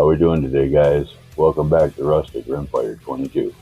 How we doing today, guys? Welcome back to Rustic Rimfire 22.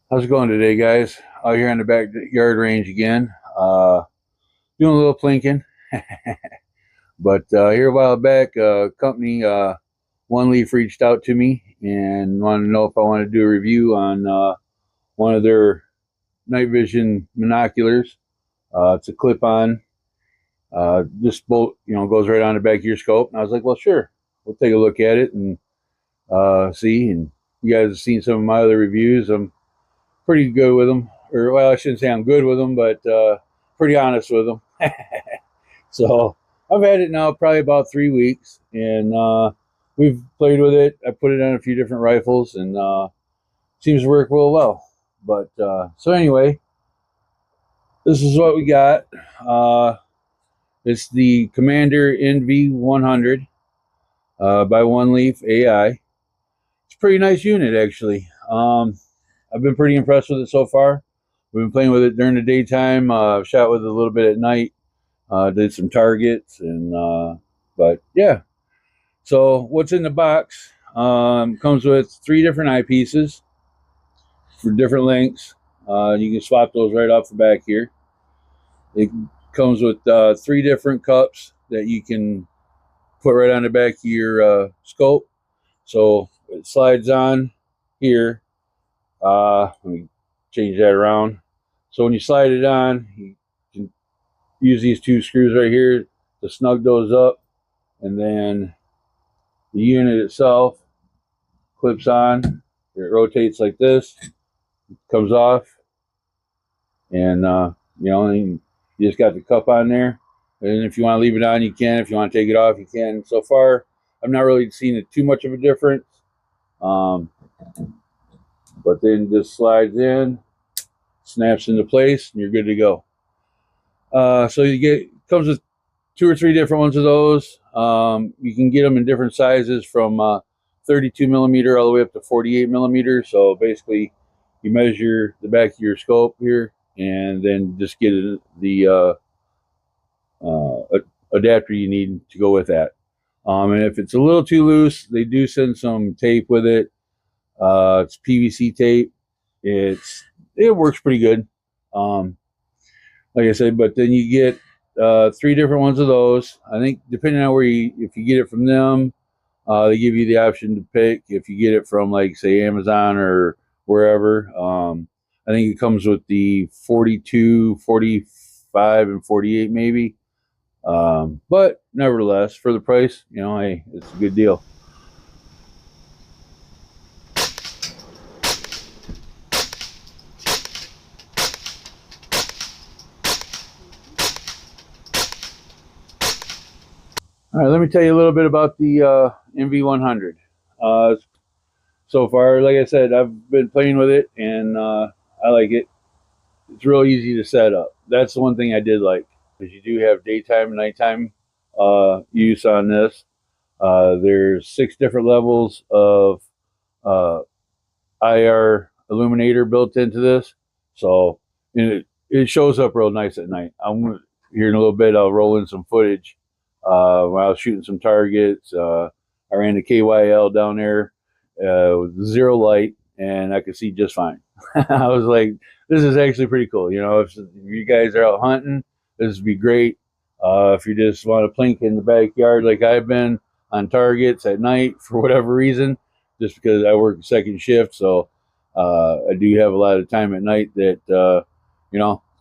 How's it going today, guys? Out here on the backyard range again. Doing a little plinking. But here a while back, company Oneleaf reached out to me and wanted to know if I wanted to do a review on one of their night vision binoculars. It's a clip-on. This bolt, goes right on the back of your scope. And I was like, well, sure. We'll take a look at it and see. And you guys have seen some of my other reviews. I'm pretty good with them. Or, well, I shouldn't say I'm good with them, but pretty honest with them. So I've had it now probably about 3 weeks, and we've played with it. I put it on a few different rifles, and seems to work real well. But so anyway, this is what we got. It's the Commander NV100 by Oneleaf.ai. It's a pretty nice unit, actually. I've been pretty impressed with it so far. We've been playing with it during the daytime. Shot with it a little bit at night. Did some targets, and but yeah. So what's in the box? Comes with 3 different eyepieces for different lengths. You can swap those right off the back here. It comes with 3 different cups that you can put right on the back of your scope. So it slides on here. Let me change that around. So when you slide it on, you can use these 2 screws right here to snug those up, and then the unit itself clips on. It rotates like this, it comes off, and you just got the cup on there. And if you want to leave it on, you can. If you want to take it off, you can. So far, I've not really seen it too much of a difference. But then just slides in, snaps into place, and you're good to go. So comes with 2 or 3 different ones of those. You can get them in different sizes from 32 millimeter all the way up to 48 millimeter. So basically, you measure the back of your scope here, and then just get the adapter you need to go with that. And if it's a little too loose, they do send some tape with it. It's PVC tape. It works pretty good. Like I said, but then you get 3 different ones of those. I think depending on if you get it from them, they give you the option to pick. If you get it from, like, say, Amazon or wherever, I think it comes with the 42, 45, and 48 maybe. But nevertheless, for the price, hey, it's a good deal. All right, let me tell you a little bit about the NV100. So far, like I said, I've been playing with it, and I like it. It's real easy to set up. That's the one thing I did like, because you do have daytime and nighttime use on this. There's 6 different levels of IR illuminator built into this, so it shows up real nice at night. Here in a little bit, I'll roll in some footage when I was shooting some targets. I ran the KYL down there with 0 light, and I could see just fine. I was like, this is actually pretty cool. If you guys are out hunting, this would be great. If you just want to plink in the backyard like I've been on targets at night for whatever reason, just because I work second shift, so I do have a lot of time at night that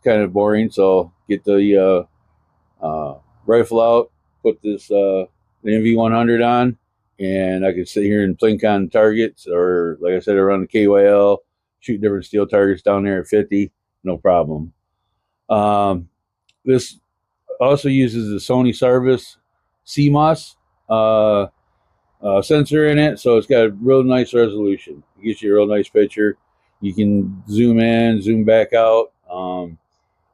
kind of boring. So get the rifle out, put this the NV100 on, and I could sit here and plink on targets, or like I said, around the KYL, shoot different steel targets down there at 50, no problem. This also uses the Sony Sarvis CMOS sensor in it, so it's got a real nice resolution. It gives you a real nice picture. You can zoom in, zoom back out.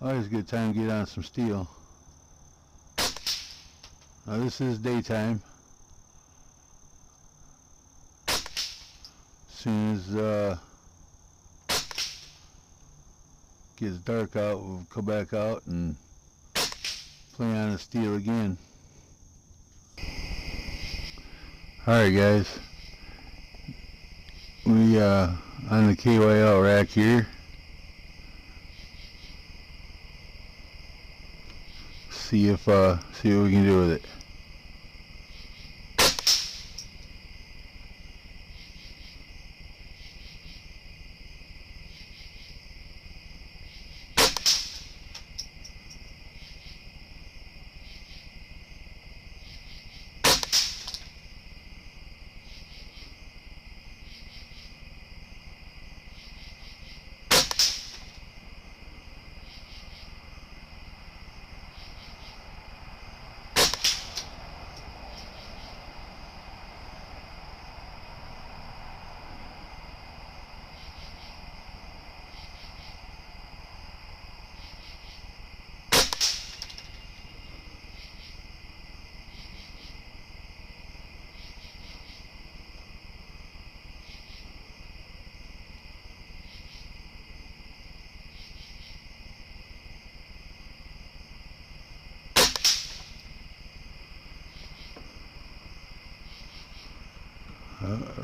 Always a good time to get on some steel. Now this is daytime. As soon as gets dark out, we'll go back out and play on the steel again. Alright guys, we on the KYL rack here. See what we can do with it.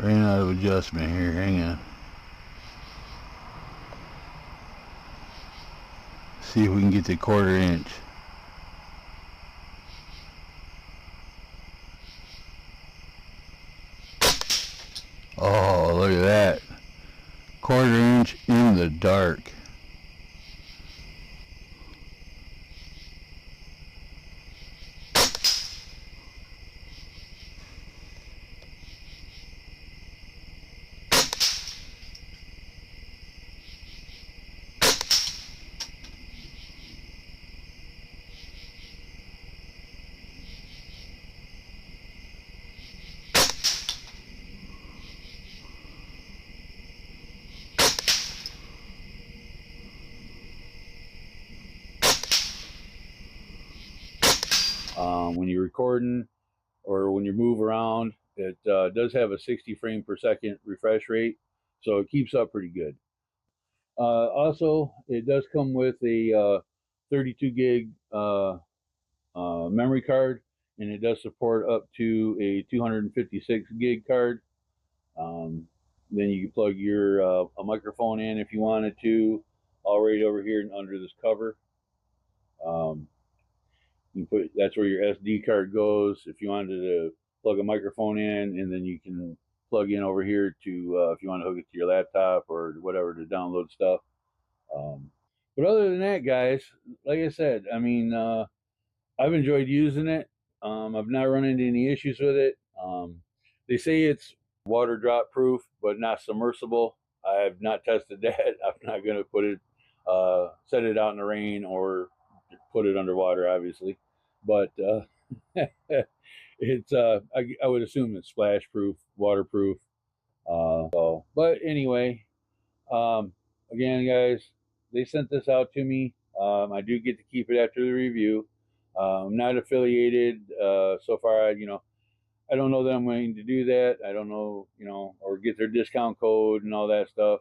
Ran out of adjustment here, hang on. See if we can get the 1/4 inch. Oh, look at that. 1/4 inch in the dark. When you're recording or when you move around, it does have a 60 frame per second refresh rate, so it keeps up pretty good. Also, it does come with a 32 gig memory card, and it does support up to a 256 gig card. Then you can plug your a microphone in if you wanted to, all right over here and under this cover. You put, that's where your SD card goes if you wanted to plug a microphone in, and then you can plug in over here to if you want to hook it to your laptop or whatever to download stuff. But other than that, guys, like I said, I mean, I've enjoyed using it. I've not run into any issues with it. They say it's water drop proof, but not submersible. I have not tested that. I'm not going to put it, set it out in the rain or put it underwater, obviously. But it's I would assume it's splash proof, waterproof. But anyway, again, guys, they sent this out to me. I do get to keep it after the review. I'm not affiliated so far. I don't know that I'm going to do that. I don't know, or get their discount code and all that stuff.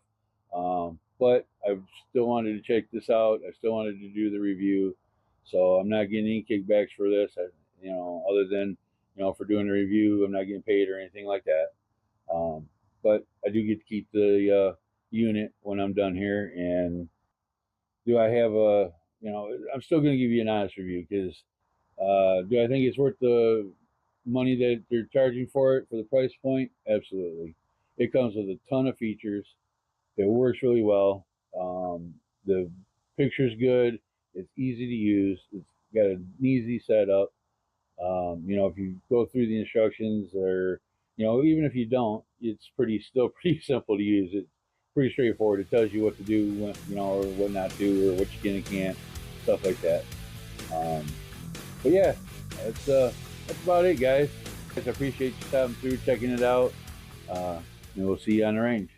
But I still wanted to check this out. I still wanted to do the review. So I'm not getting any kickbacks for this, other than, for doing a review. I'm not getting paid or anything like that. But I do get to keep the unit when I'm done here. And do I have a, I'm still going to give you an honest review, because do I think it's worth the money that they're charging for it, for the price point? Absolutely. It comes with a ton of features. It works really well. The picture's good. It's easy to use. It's got an easy setup. If you go through the instructions, or even if you don't, it's still pretty simple to use. It's pretty straightforward. It tells you what to do, or what not to, or what you can and can't, stuff like that. But yeah, that's about it, guys. I appreciate you stopping through, checking it out, and we'll see you on the range.